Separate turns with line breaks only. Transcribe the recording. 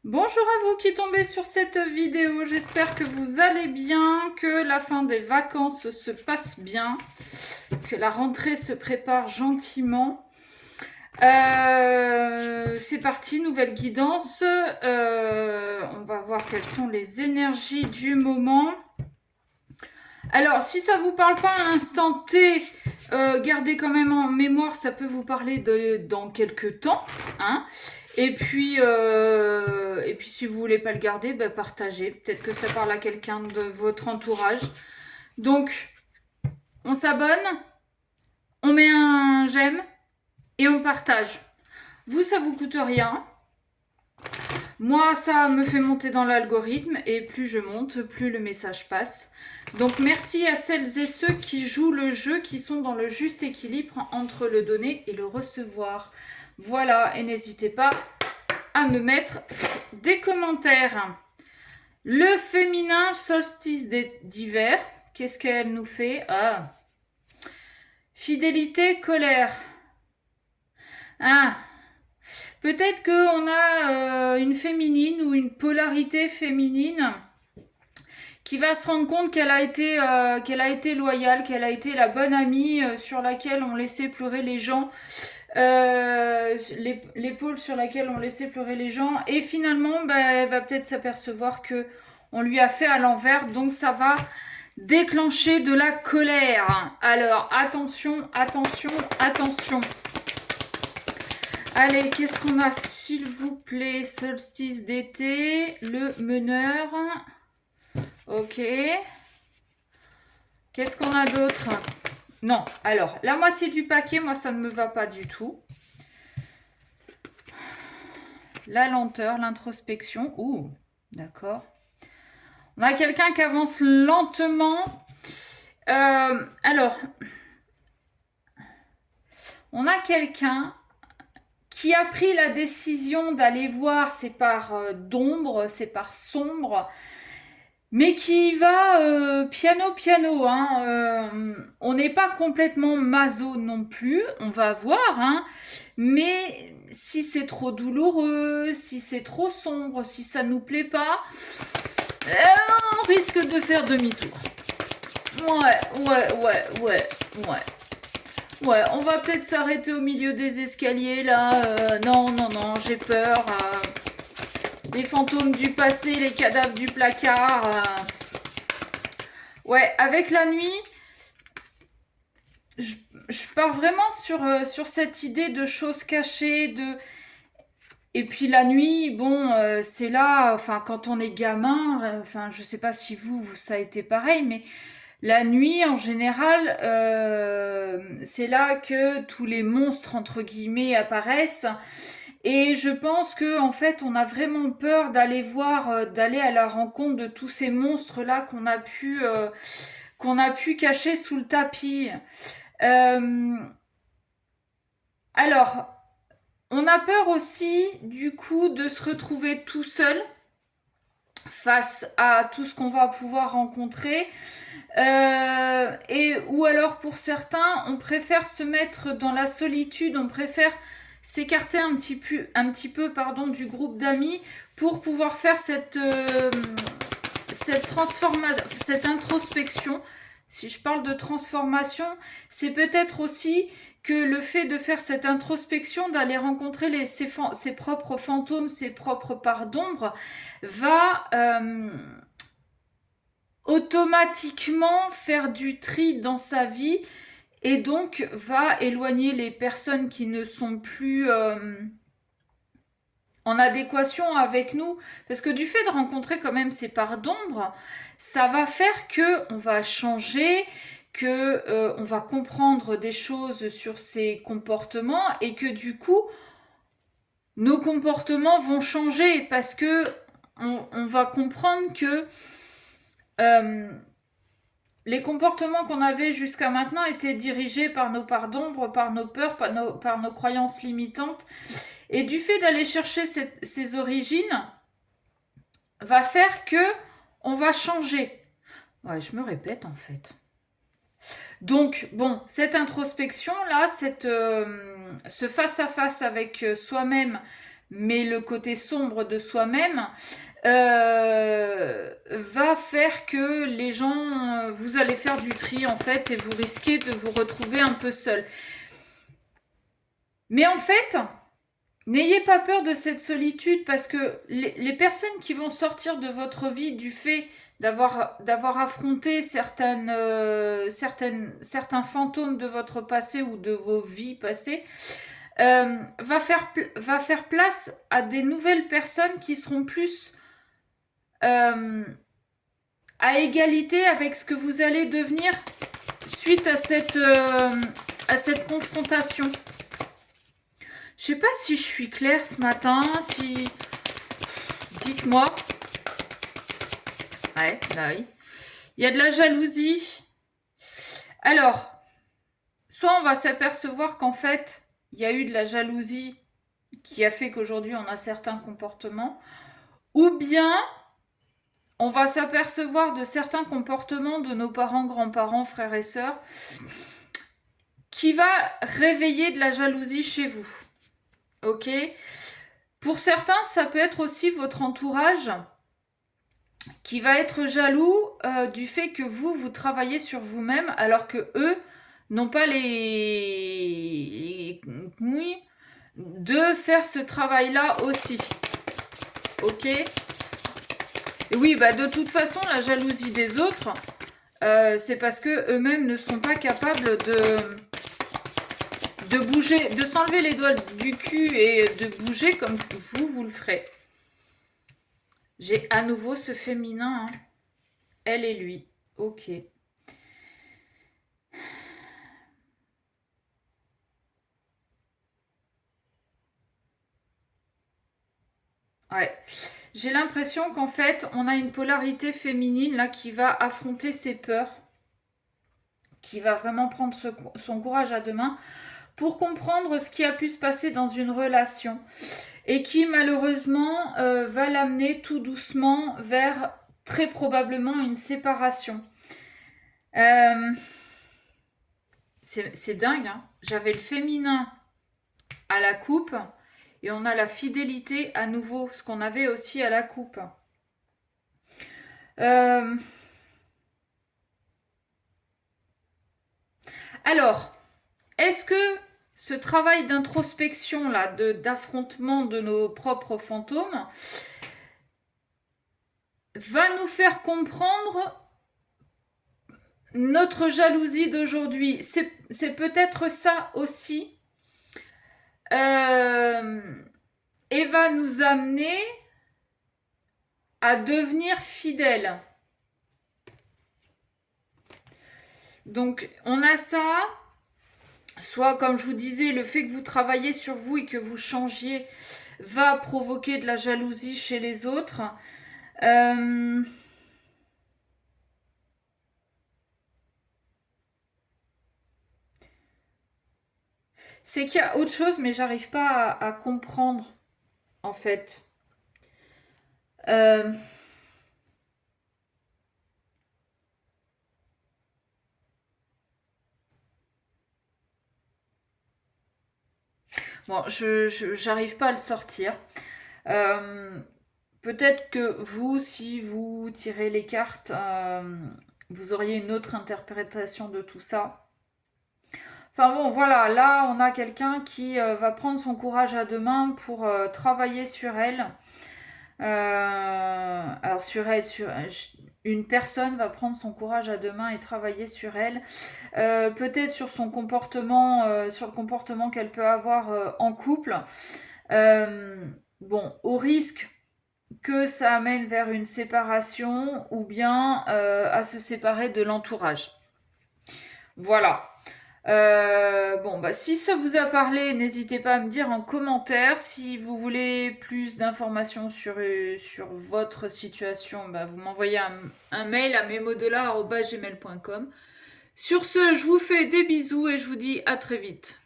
Bonjour à vous qui tombez sur cette vidéo, j'espère que vous allez bien, que la fin des vacances se passe bien, que la rentrée se prépare gentiment. C'est parti, nouvelle guidance. On va voir quelles sont les énergies du moment. Alors, si ça vous parle pas à l'instant T, gardez quand même en mémoire, ça peut vous parler dans quelques temps, hein. Et puis, si vous voulez pas le garder, bah, partagez. Peut-être que ça parle à quelqu'un de votre entourage. Donc, on s'abonne, on met un j'aime et on partage. Vous, ça vous coûte rien. Moi, ça me fait monter dans l'algorithme et plus je monte, plus le message passe. Donc merci à celles et ceux qui jouent le jeu, qui sont dans le juste équilibre entre le donner et le recevoir. Voilà, et n'hésitez pas à me mettre des commentaires. Le féminin solstice d'hiver, qu'est-ce qu'elle nous fait? Ah, fidélité, colère. Ah, peut-être qu'on a une féminine ou une polarité féminine qui va se rendre compte qu'elle a été loyale, qu'elle a été la bonne amie sur laquelle on laissait pleurer les gens, l'épaule sur laquelle on laissait pleurer les gens, et finalement, elle va peut-être s'apercevoir que on lui a fait à l'envers, donc ça va déclencher de la colère. Alors attention, attention, attention. Allez, qu'est-ce qu'on a, s'il vous plaît? Solstice d'été, le meneur. Ok. Qu'est-ce qu'on a d'autre? Non, alors, la moitié du paquet, moi, ça ne me va pas du tout. La lenteur, l'introspection. Ouh, d'accord. On a quelqu'un qui avance lentement. Alors, on a quelqu'un qui a pris la décision d'aller voir ses parts d'ombre, ses parts sombres, mais qui va piano, hein. On n'est pas complètement maso non plus, on va voir, hein. Mais si c'est trop douloureux, si c'est trop sombre, si ça nous plaît pas, on risque de faire demi-tour. Ouais. Ouais, on va peut-être s'arrêter au milieu des escaliers là. Non, j'ai peur. Les fantômes du passé, les cadavres du placard. Ouais, avec la nuit, je pars vraiment sur cette idée de choses cachées, de... Et puis la nuit, bon, c'est là, enfin, quand on est gamin, enfin, je sais pas si ça a été pareil, mais la nuit, en général, c'est là que tous les monstres, entre guillemets, apparaissent. Et je pense que en fait, on a vraiment peur d'aller voir, d'aller à la rencontre de tous ces monstres-là qu'on a pu cacher sous le tapis. Euh, alors, on a peur aussi, du coup, de se retrouver tout seul face à tout ce qu'on va pouvoir rencontrer. Ou alors pour certains, on préfère se mettre dans la solitude, on préfère s'écarter un petit peu pardon, du groupe d'amis pour pouvoir faire cette introspection. Si je parle de transformation, c'est peut-être aussi que le fait de faire cette introspection, d'aller rencontrer ses propres fantômes, ses propres parts d'ombre, va automatiquement faire du tri dans sa vie et donc va éloigner les personnes qui ne sont plus en adéquation avec nous. Parce que du fait de rencontrer quand même ces parts d'ombre, ça va faire que on va changer, que on va comprendre des choses sur ses comportements et que du coup, nos comportements vont changer parce que on va comprendre que les comportements qu'on avait jusqu'à maintenant étaient dirigés par nos parts d'ombre, par nos peurs, par nos croyances limitantes. Et du fait d'aller chercher ces origines, va faire que on va changer. Ouais, je me répète en fait. Donc, bon, cette introspection-là, ce face-à-face avec soi-même mais le côté sombre de soi-même va faire que les gens, vous allez faire du tri en fait et vous risquez de vous retrouver un peu seul. Mais en fait, n'ayez pas peur de cette solitude parce que les personnes qui vont sortir de votre vie du fait d'avoir affronté certains fantômes de votre passé ou de vos vies passées, va faire place à des nouvelles personnes qui seront plus à égalité avec ce que vous allez devenir suite à cette confrontation. Je sais pas si je suis claire ce matin, si... Dites-moi. Ouais, bah oui. Il y a de la jalousie. Alors, soit on va s'apercevoir qu'en fait, il y a eu de la jalousie qui a fait qu'aujourd'hui on a certains comportements, ou bien on va s'apercevoir de certains comportements de nos parents, grands-parents, frères et sœurs, qui va réveiller de la jalousie chez vous. Ok ? Pour certains, ça peut être aussi votre entourage qui va être jaloux du fait que vous travaillez sur vous-même alors que eux n'ont pas les couilles de faire ce travail-là aussi. Ok ? Et oui, bah de toute façon, la jalousie des autres, c'est parce que eux-mêmes ne sont pas capables de bouger, de s'enlever les doigts du cul et de bouger comme vous le ferez. J'ai à nouveau ce féminin, hein. Elle et lui. Ok. Ouais. J'ai l'impression qu'en fait, on a une polarité féminine là qui va affronter ses peurs, qui va vraiment prendre son courage à deux mains pour comprendre ce qui a pu se passer dans une relation et qui malheureusement va l'amener tout doucement vers très probablement une séparation. C'est dingue, hein. J'avais le féminin à la coupe et on a la fidélité à nouveau, ce qu'on avait aussi à la coupe. Alors, est-ce que ce travail d'introspection là, d'affrontement de nos propres fantômes va nous faire comprendre notre jalousie d'aujourd'hui? C'est peut-être ça aussi. Et va nous amener à devenir fidèles. Donc, on a ça. Soit, comme je vous disais, le fait que vous travaillez sur vous et que vous changiez va provoquer de la jalousie chez les autres. C'est qu'il y a autre chose, mais j'arrive pas à comprendre, en fait. Bon, j'arrive pas à le sortir. Peut-être que vous, si vous tirez les cartes, vous auriez une autre interprétation de tout ça. Enfin bon, voilà, là on a quelqu'un qui va prendre son courage à deux mains pour travailler sur elle. Alors sur elle, une personne va prendre son courage à deux mains et travailler sur elle. Peut-être sur son comportement, sur le comportement qu'elle peut avoir en couple. Bon, au risque que ça amène vers une séparation ou bien à se séparer de l'entourage. Voilà. Bon, bah, si ça vous a parlé, n'hésitez pas à me dire en commentaire. Si vous voulez plus d'informations sur votre situation, bah, vous m'envoyez un mail à memodelà@gmail.com. Sur ce, je vous fais des bisous et je vous dis à très vite.